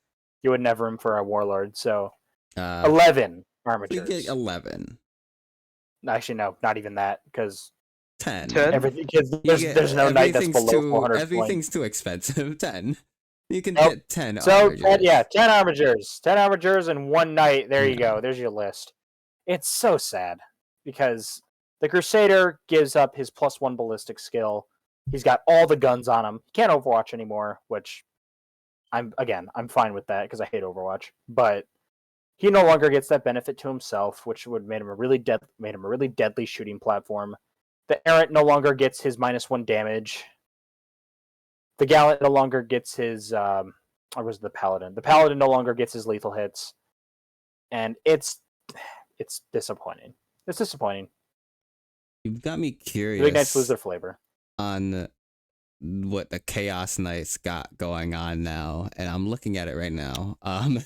You would never him for a Warlord, so... 11 Armigers. You get 11. Actually, no, not even that, because... 10. Everything, there's no knight that's below 400 Everything's too expensive. 10. You can get 10 So, Armigers. 10 Armigers. 10 Armigers and 1 knight. There you go. There's your list. It's so sad, because the Crusader gives up his +1 ballistic skill. He's got all the guns on him. He can't Overwatch anymore, which I'm fine with that, because I hate Overwatch. But he no longer gets that benefit to himself, which would made him a really deadly shooting platform. The Errant no longer gets his -1 damage. The Gallant no longer gets his or was it the Paladin? The Paladin no longer gets his lethal hits. And it's disappointing. It's disappointing. You've got me curious. The big knights lose their flavor. On what the Chaos Knights got going on now, and I'm looking at it right now. I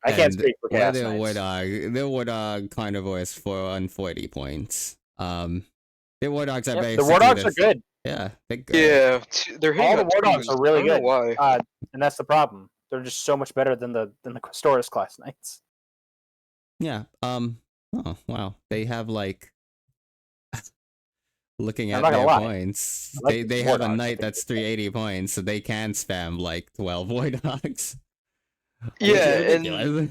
can't speak for Chaos Knights. Their War Dog Carnivore is 440 points. Their War Dogs are the War Dogs are good. Yeah, they're good. Yeah, they're all the War Dogs are really good. Why? And that's the problem. They're just so much better than the Questoris class knights. Yeah. Oh wow. They have like looking at their points. They have a knight that's 380 points, so they can spam like 12 War Dogs. Yeah,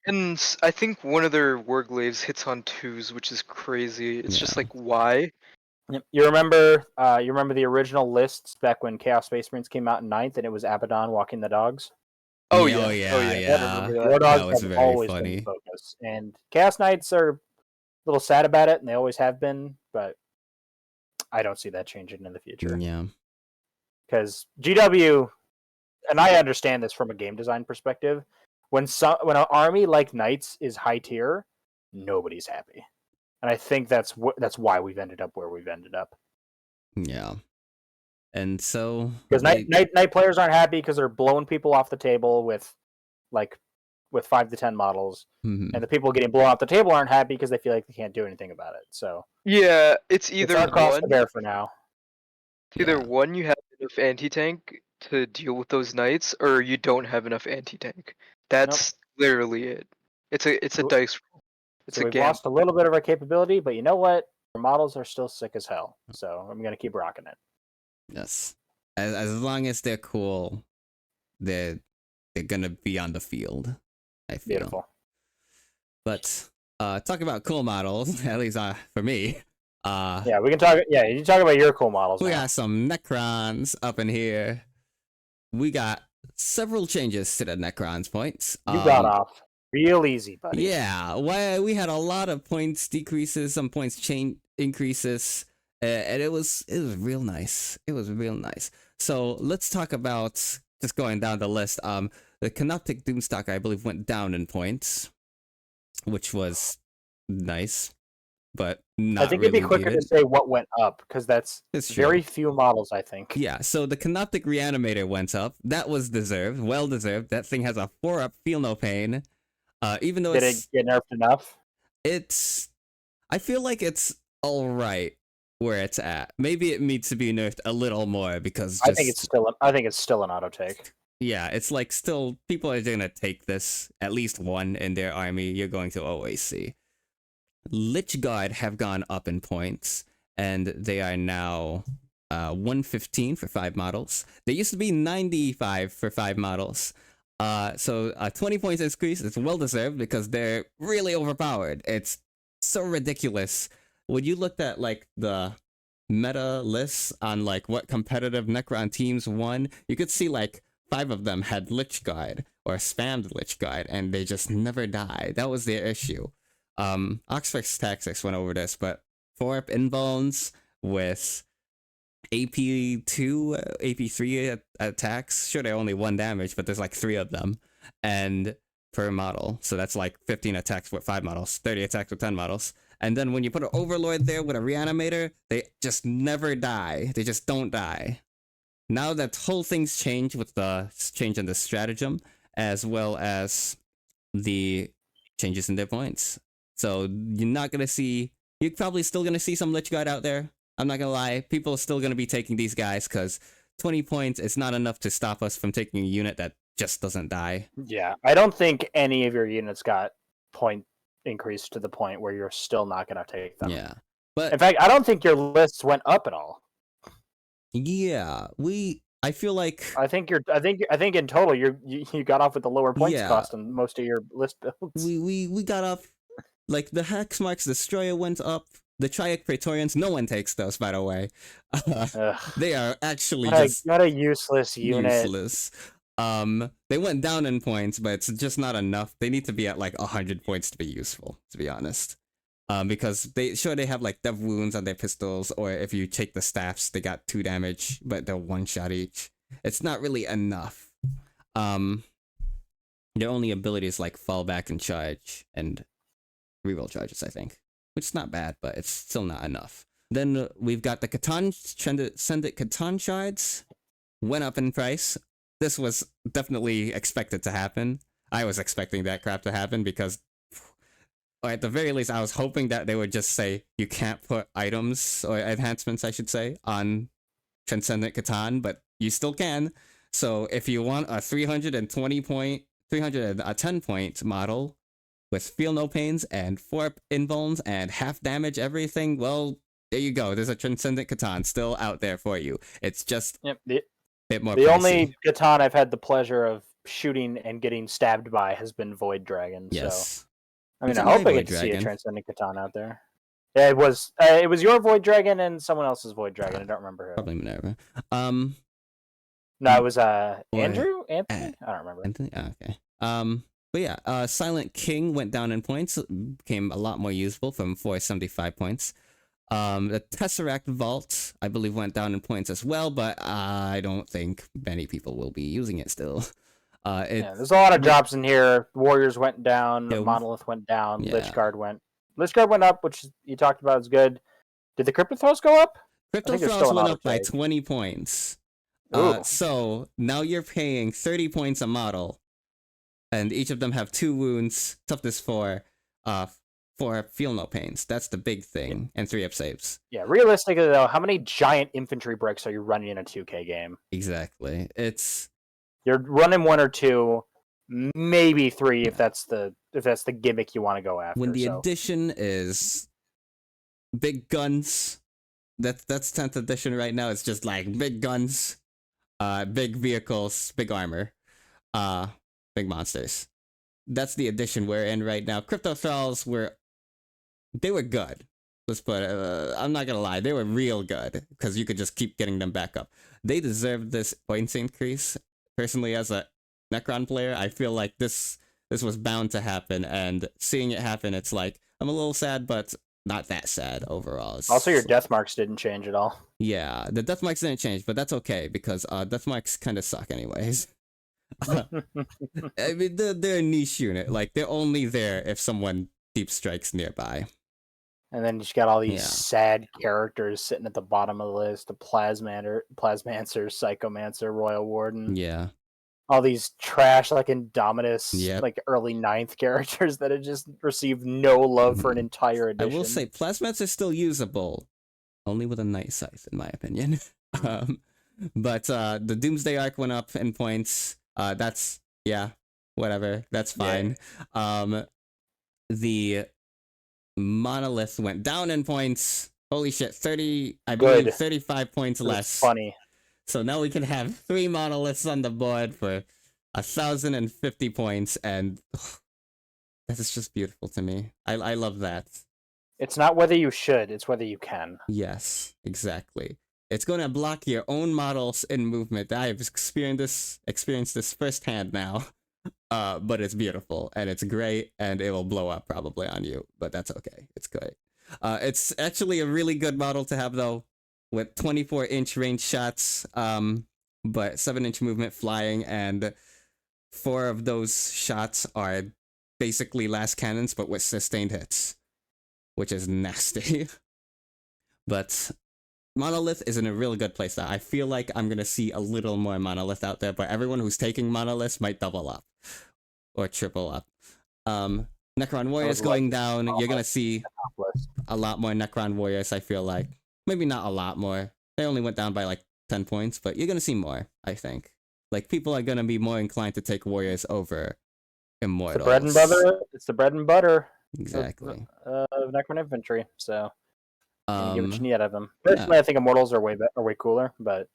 and I think one of their Warglaives hits on 2s, which is crazy. It's just like, why? You remember the original lists back when Chaos Space Marines came out in 9th, and it was Abaddon walking the dogs? Oh yeah. War Dogs was have very always funny. been the focus. And Chaos Knights are a little sad about it, and they always have been, but I don't see that changing in the future. Yeah. Because GW, and I understand this from a game design perspective, when an army like Knights is high tier, nobody's happy. And I think that's why we've ended up where we've ended up. Yeah. And so because night players aren't happy because they're blowing people off the table with 5 to 10 models, and the people getting blown off the table aren't happy because they feel like they can't do anything about it. So yeah, it's either across the bear for now. Either one, you have enough anti-tank to deal with those knights, or you don't have enough anti-tank. That's literally it. It's a dice roll. We've lost a little bit of our capability, but you know what? Our models are still sick as hell. So I'm gonna keep rocking it. Yes, as long as they're cool, they're gonna be on the field. I feel. Beautiful. But talk about cool models, at least for me. Yeah, we can talk. Yeah, you can talk about your cool models. We now. got some Necrons up in here. We got several changes to the Necrons points. You got off real easy, buddy. Yeah, we had a lot of points decreases, some points change increases, and it was real nice. It was real nice. So let's talk about just going down the list. The Canoptic Doomstalker, I believe, went down in points, which was nice, but not. I think really it'd be quicker needed. to say what went up because that's very few models, I think. Yeah, so the Canoptic Reanimator went up. That was deserved, well deserved. That thing has a 4-up, feel no pain. Even though did it get nerfed enough? I feel like it's all right where it's at. Maybe it needs to be nerfed a little more because I think it's still an auto take. Yeah, it's like still people are gonna take this at least one in their army. You're going to always see. Lich Guard have gone up in points, and they are now 115 for 5 models. They used to be 95 for 5 models. So 20 points increase is well deserved because they're really overpowered. It's so ridiculous. When you looked at like the meta lists on like what competitive Necron teams won, you could see like 5 of them had Lich Guard or spammed Lich Guard, and they just never die. That was their issue. Oxford's Tactics went over this, but 4-up Inbones with AP2, AP3 attacks. Sure, they're only 1 damage, but there's like 3 of them, and per model. So that's like 15 attacks with 5 models, 30 attacks with 10 models. And then when you put an Overlord there with a Reanimator, they just never die. They just don't die. Now that whole thing's changed with the change in the stratagem, as well as the changes in their points. So you're probably still gonna see some Lich Guard out there. I'm not gonna lie, people are still gonna be taking these guys because 20 points is not enough to stop us from taking a unit that just doesn't die. Yeah, I don't think any of your units got point increased to the point where you're still not gonna take them. Yeah, but in fact, I don't think your lists went up at all. Yeah, I feel like I think in total you got off with the lower points cost on most of your list builds. We got off. Like, the Hexmark's Destroyer went up. The Triac Praetorians, no one takes those, by the way. They are actually not a useless unit. Useless. They went down in points, but it's just not enough. They need to be at, like, 100 points to be useful, to be honest. Because they have, like, dev wounds on their pistols, or if you take the staffs, they got 2 damage, but they're 1 shot each. It's not really enough. Their only abilities, like, fall back and charge, and reroll charges, I think, which is not bad, but it's still not enough. Then we've got the Transcendent Catan Shards, went up in price. This was definitely expected to happen. I was expecting that crap to happen because, or at the very least, I was hoping that they would just say you can't put items or enhancements, I should say, on Transcendent Catan, but you still can. So if you want a 310 point model with Feel No Pains and 4-up Inbones and half damage everything, well, there you go. There's a Transcendent Catan still out there for you. It's just a bit more pricey. Only Catan I've had the pleasure of shooting and getting stabbed by has been Void Dragon. Yes. So, I mean, I hope I get to see a Transcendent Catan out there. Yeah, it was your Void Dragon and someone else's Void Dragon. I don't remember who. Probably Minerva. No, it was Andrew? Anthony? I don't remember. Anthony? Oh, okay. But yeah, Silent King went down in points, became a lot more useful from 475 points. The Tesseract Vault, I believe, went down in points as well, but I don't think many people will be using it still. There's a lot of drops in here. Warriors went down, Monolith went down, Lich Guard went up, which you talked about is good. Did the Crypto Throws go up? Crypto Throws went up by 20 points. So now you're paying 30 points a model. And each of them have 2 wounds, toughness 4, for Feel No Pains. That's the big thing, and 3-up saves. Yeah, realistically though, how many giant infantry breaks are you running in a 2K game? Exactly. You're running 1 or 2, maybe 3 if that's the gimmick you want to go after. When the edition is big guns, that's 10th edition right now. It's just like big guns, big vehicles, big armor, big monsters. That's the edition we're in right now. Crypto Thralls were they were good. Let's put I'm not gonna lie, they were real good because you could just keep getting them back up. They deserved this points increase. Personally, as a Necron player, I feel like this was bound to happen, and seeing it happen, it's like I'm a little sad, but not that sad overall. Also, your death marks didn't change at all. Yeah, the death marks didn't change, but that's okay because death marks kind of suck anyways. I mean, they're a niche unit. Like, they're only there if someone deep strikes nearby. And then you just got all these sad characters sitting at the bottom of the list: the Plasmancer, Psychomancer, Royal Warden. Yeah. All these trash, like Indominus, like early 9th characters that had just received no love for an entire edition. I will say, Plasmats are still usable, only with a night scythe, in my opinion. But the Doomsday Arc went up in points. That's whatever. That's fine. Yeah. The Monolith went down in points. Holy shit, 35 points less. Funny. So now we can have 3 monoliths on the board for 1,050 points, and that is just beautiful to me. I love that. It's not whether you should, it's whether you can. Yes, exactly. It's going to block your own models in movement. I have experienced this firsthand now. But it's beautiful, and it's great, and it will blow up probably on you, but that's okay. It's great. It's actually a really good model to have, though, with 24-inch range shots, but 7-inch movement flying, and 4 of those shots are basically last cannons, but with sustained hits, which is nasty. But Monolith is in a really good place now. I feel like I'm going to see a little more Monolith out there, but everyone who's taking Monoliths might double up. Or triple up. Necron Warriors going down. You're going to see a lot more Necron Warriors, I feel like. Maybe not a lot more. They only went down by like 10 points, but you're going to see more, I think. Like, people are going to be more inclined to take Warriors over Immortals. It's the bread and butter. It's the bread and butter. Exactly. Of Necron Infantry, so you get what you need out of them. Personally, I think Immortals are way cooler, but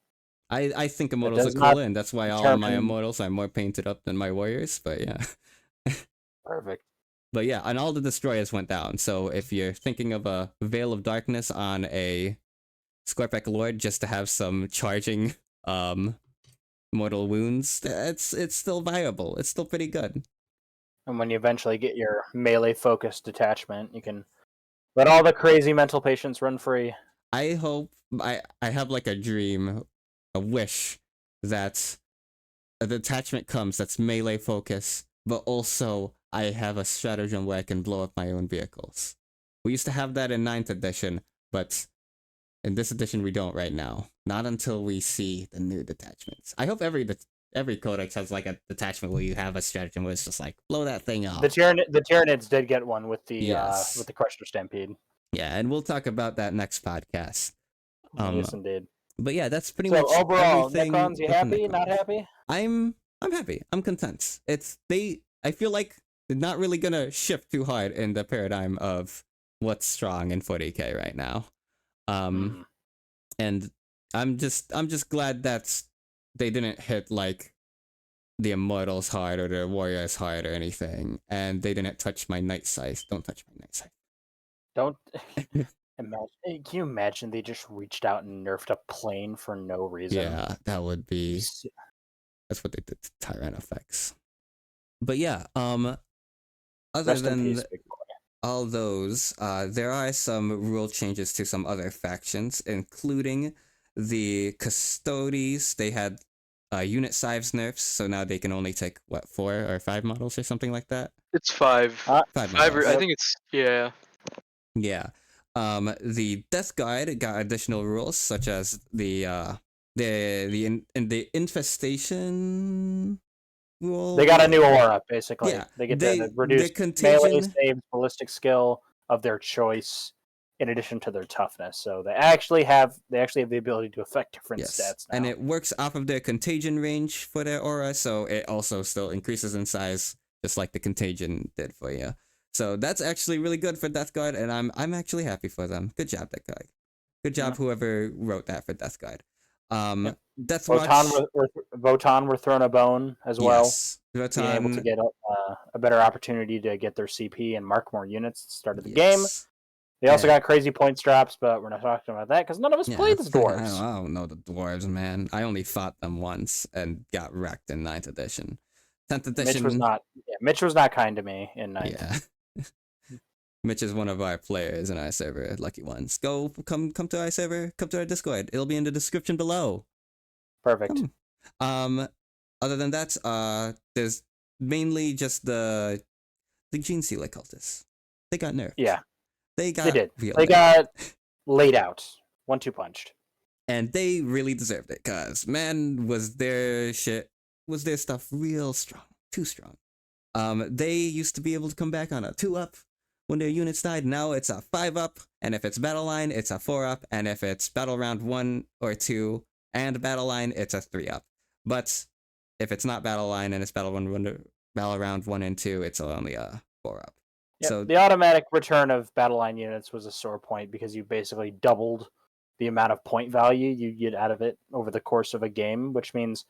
I think Immortals are cooler, and that's why all of my Immortals are more painted up than my Warriors, but yeah. Perfect. But yeah, and all the Destroyers went down, so if you're thinking of a Veil of Darkness on a Scorpec Lord just to have some charging mortal wounds, it's still viable. It's still pretty good. And when you eventually get your melee-focused detachment, you can let all the crazy mental patients run free. I hope... I have like a dream... a wish that a detachment comes that's melee focus, but also I have a stratagem where I can blow up my own vehicles. We used to have that in 9th edition, but in this edition we don't right now. Not until we see the new detachments. I hope every codex has like a detachment where you have a stratagem where it's just like, blow that thing up. The Tyranids did get one with the Crusher Stampede. Yeah, and we'll talk about that next podcast. Yes, indeed. But yeah, that's pretty much overall, everything. Necrons, you happy? Not happy? I'm happy. I'm content. I feel like they're not really gonna shift too hard in the paradigm of what's strong in 40k right now. And I'm just glad that they didn't hit like the Immortals hard or the Warriors hard or anything, and they didn't touch my Night Scythe. Don't touch my Night Scythe. Don't. Can you imagine they just reached out and nerfed a plane for no reason? Yeah, that would be... That's what they did to Tyrannofex. But yeah, other than all those, there are some rule changes to some other factions, including the Custodes. They had unit size nerfs, so now they can only take, 4 or 5 models or something like that? It's 5. 5 models. I think it's... Yeah. Yeah. The Death Guard got additional rules, such as the infestation rule. They got a new aura, basically. Yeah, they get to reduce melee saves, ballistic skill of their choice, in addition to their toughness. So they actually have the ability to affect different stats now. And it works off of their contagion range for their aura, so it also still increases in size, just like the contagion did for you. So that's actually really good for Death Guard, and I'm actually happy for them. Good job, Death Guard. Good job, whoever wrote that for Death Guard. Death Watch. Votan were thrown a bone as well. Yes. Votan, being able to get a better opportunity to get their CP and mark more units at the start of the game. They also got crazy points drops, but we're not talking about that because none of us played the dwarves. I don't know the dwarves, man. I only fought them once and got wrecked in 9th edition. 10th edition. Mitch was not kind to me in 9th. Yeah. Mitch is one of our players in our server, lucky ones. Come to our server, come to our Discord. It'll be in the description below. Perfect. Other than that, there's mainly just the Gene Stealer cultists. They got nerfed. Yeah. They did. Got laid out. 1-2 punched. And they really deserved it, cause man, was their stuff real strong. Too strong. They used to be able to come back on a 2-up when their units died. Now it's a 5-up, and if it's battle line, it's a 4-up, and if it's battle round 1 or 2 and battle line, it's a 3-up. But if it's not battle line and it's battle round 1 and 2, it's only a 4-up. Yep. So the automatic return of battle line units was a sore point because you basically doubled the amount of point value you get out of it over the course of a game, which means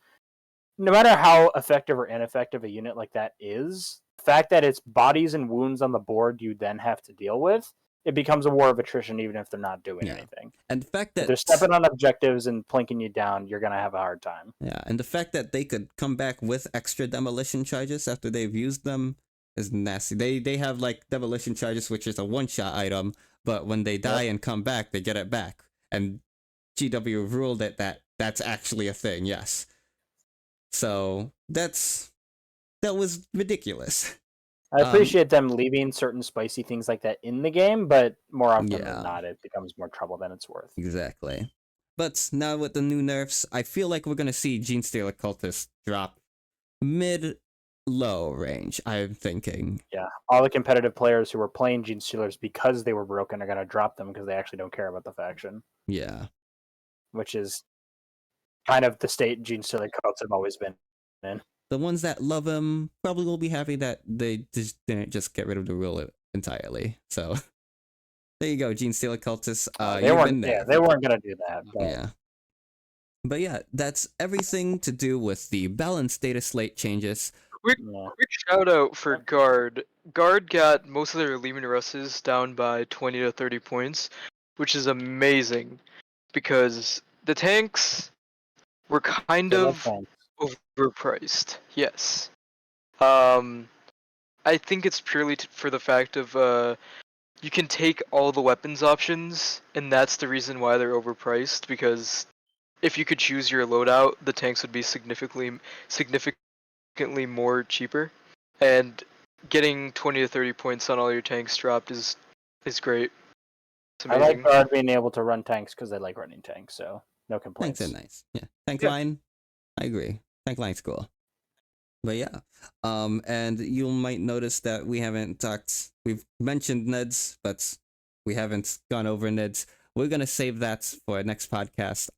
no matter how effective or ineffective a unit like that is, the fact that it's bodies and wounds on the board you then have to deal with, it becomes a war of attrition even if they're not doing anything. And the fact that if they're stepping on objectives and plinking you down, you're going to have a hard time. Yeah, and the fact that they could come back with extra demolition charges after they've used them is nasty. They have like demolition charges, which is a one-shot item, but when they die and come back, they get it back. And GW ruled it that that's actually a thing, yes. So that was ridiculous. I appreciate them leaving certain spicy things like that in the game, but more often than not, it becomes more trouble than it's worth. Exactly. But now with the new nerfs, I feel like we're going to see Gene Stealer Cultists drop mid-low range, I'm thinking. Yeah, all the competitive players who were playing Gene Stealers because they were broken are going to drop them because they actually don't care about the faction. Yeah. Which is kind of the state Gene Stealer cults have always been in. The ones that love him probably will be happy that they didn't just get rid of the rule entirely. So there you go, Gene Stealer Cultists. They weren't going to do that. But... Yeah. But yeah, that's everything to do with the balanced data slate changes. Quick shout out for Guard. Guard got most of their Lehman Russes down by 20 to 30 points, which is amazing because the tanks were kind of overpriced. Yes. I think it's purely for the fact of you can take all the weapons options, and that's the reason why they're overpriced, because if you could choose your loadout, the tanks would be significantly more cheaper, and getting 20 to 30 points on all your tanks dropped is great. I like Guard being able to run tanks because I like running tanks, so no complaints. Tanks are nice. Yeah. Tank line, I agree. Tank line's cool. But yeah. And you might notice that we've mentioned NIDs, but we haven't gone over NIDs. We're gonna save that for our next podcast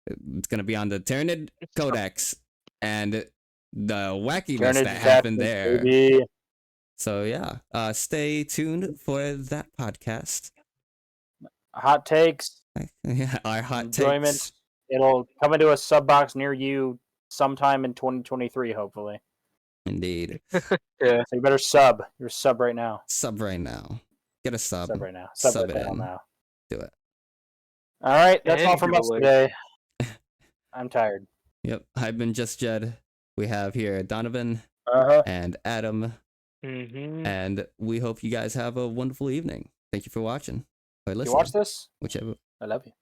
it's gonna be on the Tyranid Codex and the wackiness that happened there. Baby. So yeah, stay tuned for that podcast. Hot takes. Yeah, our hot enjoyment. Takes. It'll come into a sub box near you sometime in 2023, hopefully. Indeed. Yeah. So you better sub. You're sub right now. Sub right now. Get a sub. Sub right now. Sub it in. Now. Do it. All right, that's all from us today. I'm tired. Yep. I've been Just Jed. We have here Donovan and Adam. Mm-hmm. And we hope you guys have a wonderful evening. Thank you for watching. Or listening. You watch this? Whichever. I love you.